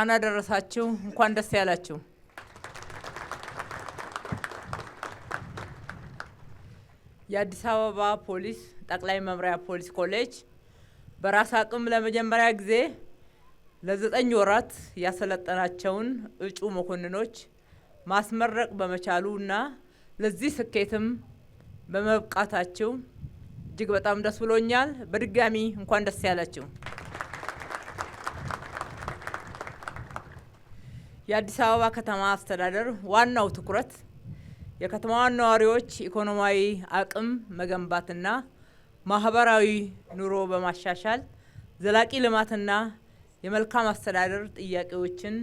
እንኳን አደረሳችሁ እንኳን ደስ ያላችሁ። የአዲስ አበባ ፖሊስ ጠቅላይ መምሪያ ፖሊስ ኮሌጅ በራስ አቅም ለመጀመሪያ ጊዜ ለ9 ወራት ያሰለጠናቸውን እጩ መኮንኖች ማስመረቅ በመቻሉና ለዚህ ስኬትም በመብቃታቸው እጅግ በጣም ደስ ብሎኛል። በድጋሚ እንኳን ደስ ያላችሁ። የአዲስ አበባ ከተማ አስተዳደር ዋናው ትኩረት የከተማዋን ነዋሪዎች ኢኮኖሚያዊ አቅም መገንባትና ማህበራዊ ኑሮ በማሻሻል ዘላቂ ልማትና የመልካም አስተዳደር ጥያቄዎችን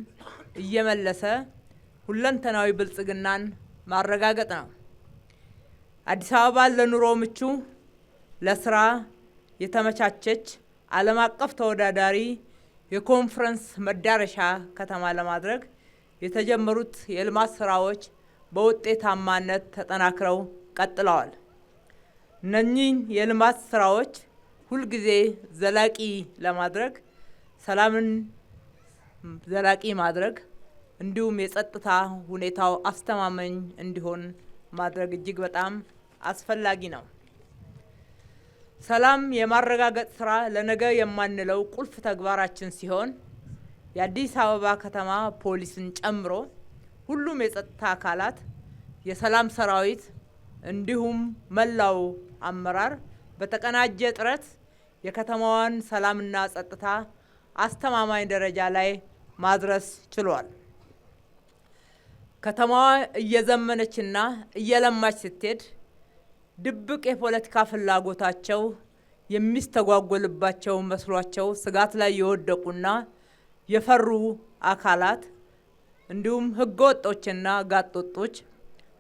እየመለሰ ሁለንተናዊ ብልጽግናን ማረጋገጥ ነው። አዲስ አበባ ለኑሮ ምቹ፣ ለስራ የተመቻቸች ዓለም አቀፍ ተወዳዳሪ የኮንፈረንስ መዳረሻ ከተማ ለማድረግ የተጀመሩት የልማት ስራዎች በውጤታማነት ተጠናክረው ቀጥለዋል። እነኚህ የልማት ስራዎች ሁልጊዜ ዘላቂ ለማድረግ ሰላምን ዘላቂ ማድረግ እንዲሁም የጸጥታ ሁኔታው አስተማማኝ እንዲሆን ማድረግ እጅግ በጣም አስፈላጊ ነው። ሰላም የማረጋገጥ ስራ ለነገ የማንለው ቁልፍ ተግባራችን ሲሆን የአዲስ አበባ ከተማ ፖሊስን ጨምሮ ሁሉም የጸጥታ አካላት፣ የሰላም ሰራዊት እንዲሁም መላው አመራር በተቀናጀ ጥረት የከተማዋን ሰላምና ጸጥታ አስተማማኝ ደረጃ ላይ ማድረስ ችሏል። ከተማዋ እየዘመነችና እየለማች ስትሄድ ድብቅ የፖለቲካ ፍላጎታቸው የሚስተጓጎልባቸው መስሏቸው ስጋት ላይ የወደቁና የፈሩ አካላት እንዲሁም ህገወጦችና ጋጦጦች፣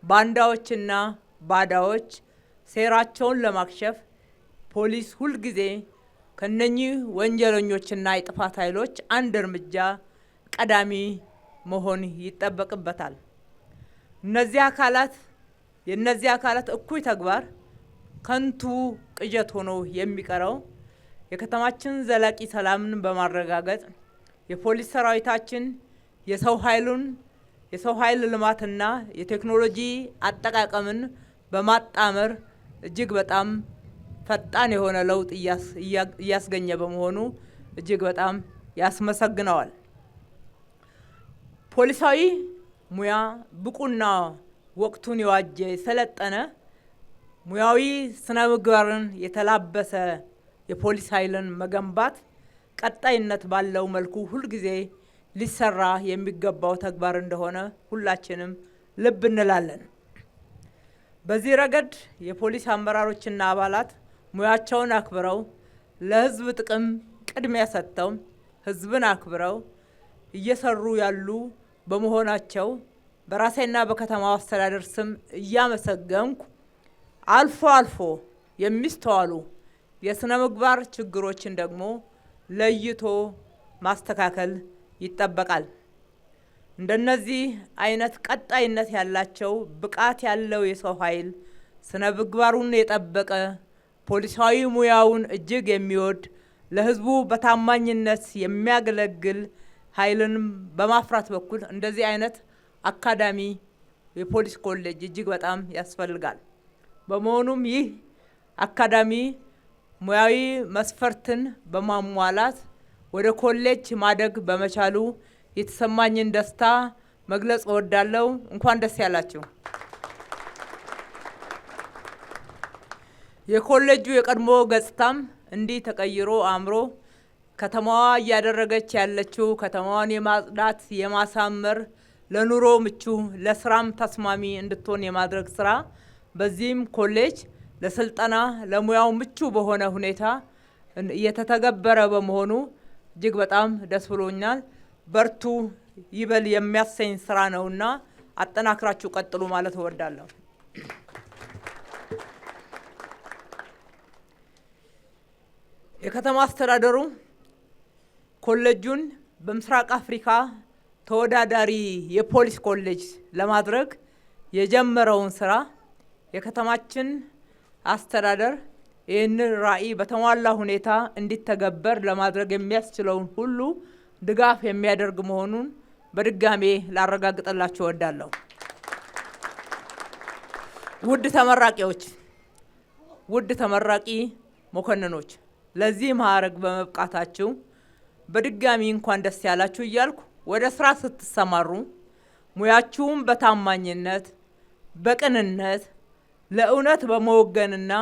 ባንዳዎችና ባዳዎች ሴራቸውን ለማክሸፍ ፖሊስ ሁልጊዜ ከነኚህ ወንጀለኞችና የጥፋት ኃይሎች አንድ እርምጃ ቀዳሚ መሆን ይጠበቅበታል። የእነዚህ አካላት እኩይ ተግባር ከንቱ ቅዠት ሆኖ የሚቀረው የከተማችን ዘላቂ ሰላምን በማረጋገጥ የፖሊስ ሰራዊታችን የሰው ኃይል ልማትና የቴክኖሎጂ አጠቃቀምን በማጣመር እጅግ በጣም ፈጣን የሆነ ለውጥ እያስገኘ በመሆኑ እጅግ በጣም ያስመሰግነዋል። ፖሊሳዊ ሙያ ብቁና ወቅቱን የዋጀ የሰለጠነ ሙያዊ ስነ ምግባርን የተላበሰ የፖሊስ ኃይልን መገንባት ቀጣይነት ባለው መልኩ ሁልጊዜ ሊሰራ የሚገባው ተግባር እንደሆነ ሁላችንም ልብ እንላለን። በዚህ ረገድ የፖሊስ አመራሮችና አባላት ሙያቸውን አክብረው ለህዝብ ጥቅም ቅድሚያ ሰጥተው ህዝብን አክብረው እየሰሩ ያሉ በመሆናቸው በራሴና በከተማው አስተዳደር ስም እያመሰገንኩ አልፎ አልፎ የሚስተዋሉ የስነ ምግባር ችግሮችን ደግሞ ለይቶ ማስተካከል ይጠበቃል። እንደነዚህ አይነት ቀጣይነት ያላቸው ብቃት ያለው የሰው ኃይል ስነ ምግባሩን የጠበቀ ፖሊሳዊ ሙያውን እጅግ የሚወድ ለህዝቡ በታማኝነት የሚያገለግል ኃይልን በማፍራት በኩል እንደዚህ አይነት አካዳሚ የፖሊስ ኮሌጅ እጅግ በጣም ያስፈልጋል። በመሆኑም ይህ አካዳሚ ሙያዊ መስፈርትን በማሟላት ወደ ኮሌጅ ማደግ በመቻሉ የተሰማኝን ደስታ መግለጽ እወዳለሁ። እንኳን ደስ ያላችሁ። የኮሌጁ የቀድሞ ገጽታም እንዲህ ተቀይሮ አምሮ ከተማዋ እያደረገች ያለችው ከተማዋን የማጽዳት የማሳመር ለኑሮ ምቹ ለስራም ተስማሚ እንድትሆን የማድረግ ስራ በዚህም ኮሌጅ ለስልጠና ለሙያው ምቹ በሆነ ሁኔታ እየተተገበረ በመሆኑ እጅግ በጣም ደስ ብሎኛል። በርቱ ይበል የሚያሰኝ ስራ ነውና አጠናክራችሁ ቀጥሉ ማለት እወዳለሁ። የከተማ አስተዳደሩ ኮሌጁን በምስራቅ አፍሪካ ተወዳዳሪ የፖሊስ ኮሌጅ ለማድረግ የጀመረውን ስራ የከተማችን አስተዳደር ይህንን ራዕይ በተሟላ ሁኔታ እንዲተገበር ለማድረግ የሚያስችለውን ሁሉ ድጋፍ የሚያደርግ መሆኑን በድጋሜ ላረጋግጥላችሁ እወዳለሁ። ውድ ተመራቂዎች፣ ውድ ተመራቂ መኮንኖች፣ ለዚህ ማዕረግ በመብቃታችሁ በድጋሚ እንኳን ደስ ያላችሁ እያልኩ ወደ ስራ ስትሰማሩ ሙያችሁን በታማኝነት፣ በቅንነት፣ ለእውነት በመወገንና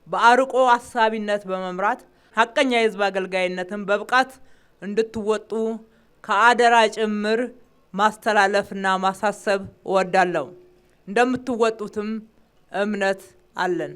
በአርቆ አሳቢነት በመምራት ሀቀኛ የህዝብ አገልጋይነትን በብቃት እንድትወጡ ከአደራ ጭምር ማስተላለፍና ማሳሰብ እወዳለሁ። እንደምትወጡትም እምነት አለን።